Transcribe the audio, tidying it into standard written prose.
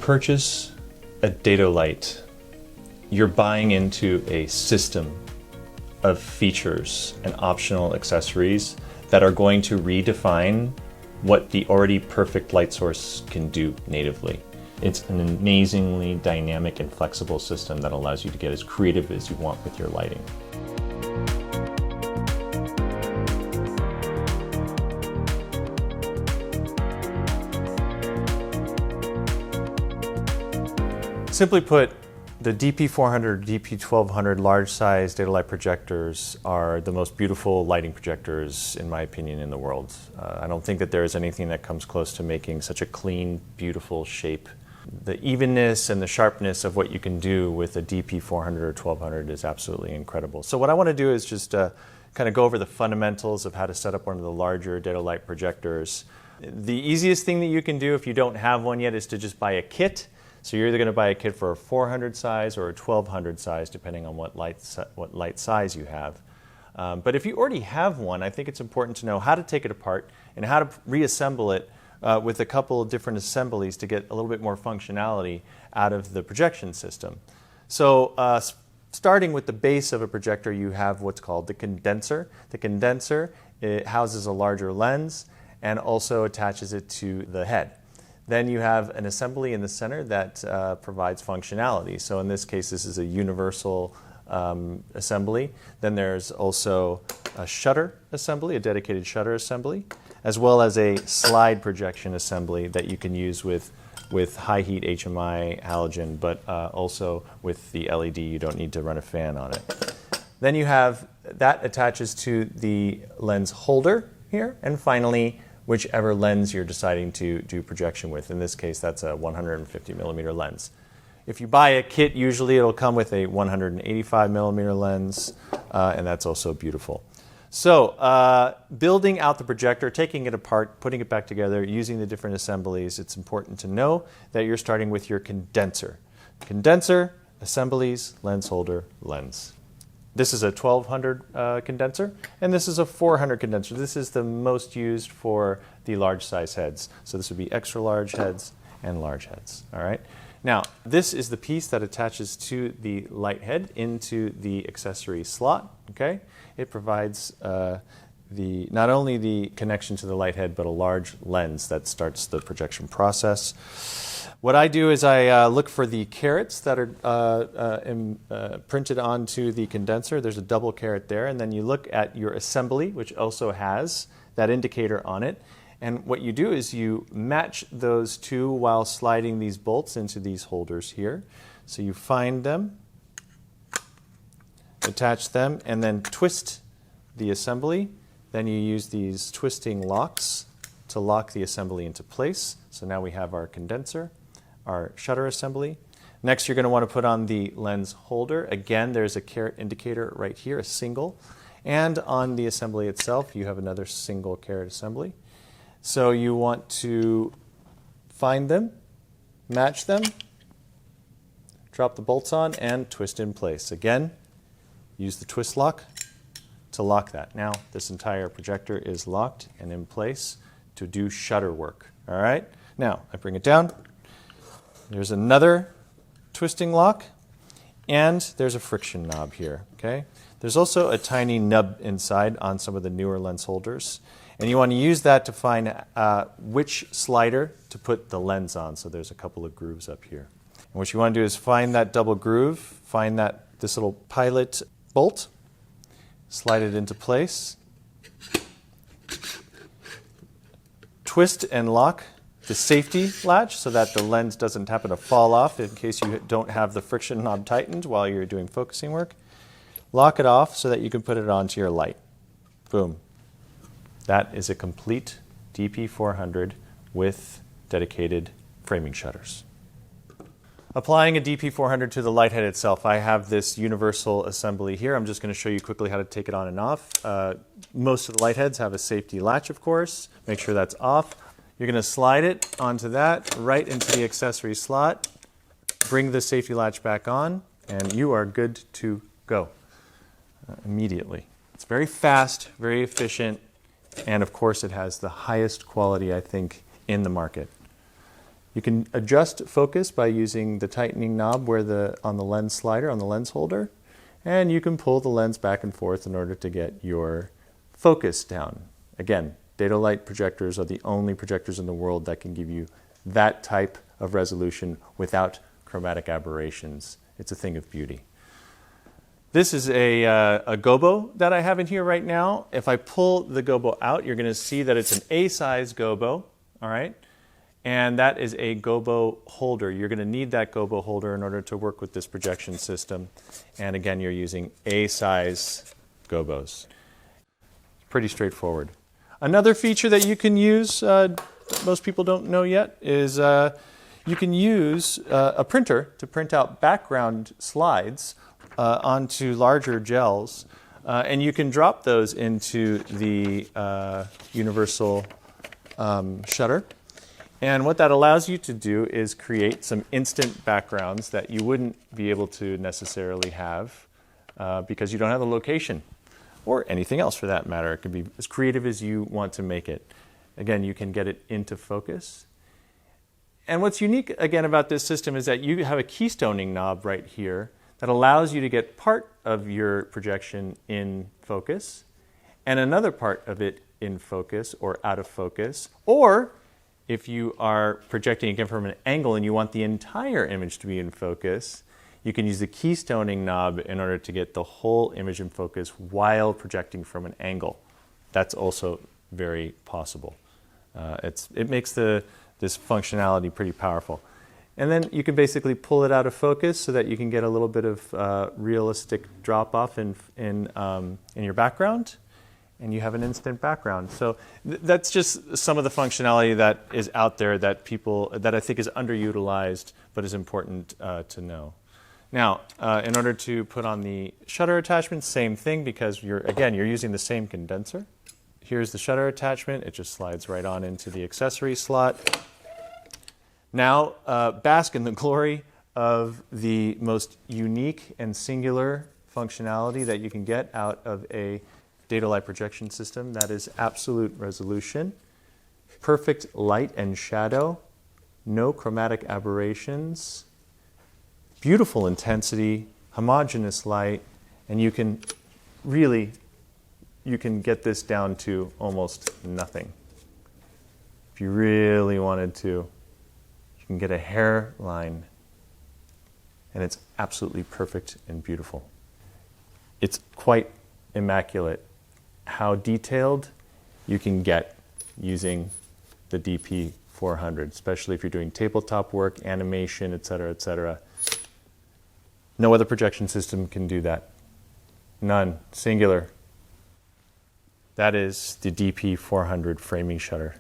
purchase a Datolight, you're buying into a system of features and optional accessories that are going to redefine what the already perfect light source can do natively. It's an amazingly dynamic and flexible system that allows you to get as creative as you want with your lighting. Simply put, the DP400, DP1200 large-size Datolight projectors are the most beautiful lighting projectors, in my opinion, in the world. I don't think that there is anything that comes close to making such a clean, beautiful shape. The evenness and the sharpness of what you can do with a DP400 or 1200 is absolutely incredible. So what I want to do is just kind of go over the fundamentals of how to set up one of the larger Datolight projectors. The easiest thing that you can do if you don't have one yet is to just buy a kit. So you're either going to buy a kit for a 400 size or a 1200 size, depending on what light size you have. But if you already have one, I think it's important to know how to take it apart and how to reassemble it with a couple of different assemblies to get a little bit more functionality out of the projection system. So starting with the base of a projector, you have what's called the condenser. The condenser, it houses a larger lens and also attaches it to the head. Then you have an assembly in the center that provides functionality. So in this case, this is a universal assembly. Then there's also a shutter assembly, a dedicated shutter assembly, as well as a slide projection assembly that you can use with high heat HMI halogen, but also with the LED, you don't need to run a fan on it. Then you have that attaches to the lens holder here, and finally, whichever lens you're deciding to do projection with. In this case, that's a 150 millimeter lens. If you buy a kit, usually it'll come with a 185 millimeter lens, and that's also beautiful. So building out the projector, taking it apart, putting it back together, using the different assemblies, it's important to know that you're starting with your condenser. Condenser, assemblies, lens holder, lens. This is a 1200 condenser, and this is a 400 condenser. This is the most used for the large size heads. So this would be extra large heads and large heads. All right. Now, this is the piece that attaches to the light head into the accessory slot. Okay. It provides not only the connection to the light head, but a large lens that starts the projection process. What I do is I look for the carats that are printed onto the condenser. There's a double carat there, and then you look at your assembly, which also has that indicator on it. And what you do is you match those two while sliding these bolts into these holders here. So you find them, attach them, and then twist the assembly. Then you use these twisting locks to lock the assembly into place. So now we have our condenser, our shutter assembly. Next, you're going to want to put on the lens holder. Again, there's a carat indicator right here, a single. And on the assembly itself, you have another single carat assembly. So you want to find them, match them, drop the bolts on, and twist in place. Again, use the twist lock to lock that. Now, this entire projector is locked and in place to do shutter work. All right? Now, I bring it down. There's another twisting lock, and there's a friction knob here. Okay? There's also a tiny nub inside on some of the newer lens holders, and you want to use that to find which slider to put the lens on. So there's a couple of grooves up here. And what you want to do is find that double groove, find this little pilot bolt, slide it into place, twist and lock the safety latch so that the lens doesn't happen to fall off in case you don't have the friction knob tightened while you're doing focusing work. Lock it off so that you can put it onto your light. Boom. That is a complete DP400 with dedicated framing shutters. Applying a DP400 to the light head itself, I have this universal assembly here. I'm just going to show you quickly how to take it on and off. Most of the light heads have a safety latch, of course. Make sure that's off. You're going to slide it onto that, right into the accessory slot, bring the safety latch back on, and you are good to go immediately. It's very fast, very efficient, and of course it has the highest quality, I think, in the market. You can adjust focus by using the tightening knob on the lens slider, on the lens holder, and you can pull the lens back and forth in order to get your focus down. Again, Datolite projectors are the only projectors in the world that can give you that type of resolution without chromatic aberrations. It's a thing of beauty. This is a gobo that I have in here right now. If I pull the gobo out, you're going to see that it's an A-size gobo, all right? And that is a gobo holder. You're going to need that gobo holder in order to work with this projection system. And again, you're using A-size gobos. Pretty straightforward. Another feature that you can use, that most people don't know yet, is you can use a printer to print out background slides onto larger gels. And you can drop those into the universal shutter. And what that allows you to do is create some instant backgrounds that you wouldn't be able to necessarily have because you don't have the location, or anything else for that matter. It can be as creative as you want to make it. Again, you can get it into focus. And what's unique, again, about this system is that you have a keystoning knob right here that allows you to get part of your projection in focus and another part of it in focus or out of focus, or if you are projecting again from an angle and you want the entire image to be in focus, you can use the keystoning knob in order to get the whole image in focus while projecting from an angle. That's also very possible. It makes this functionality pretty powerful. And then you can basically pull it out of focus so that you can get a little bit of realistic drop-off in your background. And you have an instant background. So that's just some of the functionality that is out there that I think is underutilized, but is important to know. Now, in order to put on the shutter attachment, same thing, because you're using the same condenser. Here's the shutter attachment. It just slides right on into the accessory slot. Now, bask in the glory of the most unique and singular functionality that you can get out of a Datolite projection system. That is absolute resolution, perfect light and shadow, no chromatic aberrations, beautiful intensity, homogeneous light, and you can get this down to almost nothing. If you really wanted to, you can get a hairline, and it's absolutely perfect and beautiful. It's quite immaculate how detailed you can get using the DP400, especially if you're doing tabletop work, animation, etc., etc. No other projection system can do that. None. Singular. That is the DP400 framing shutter.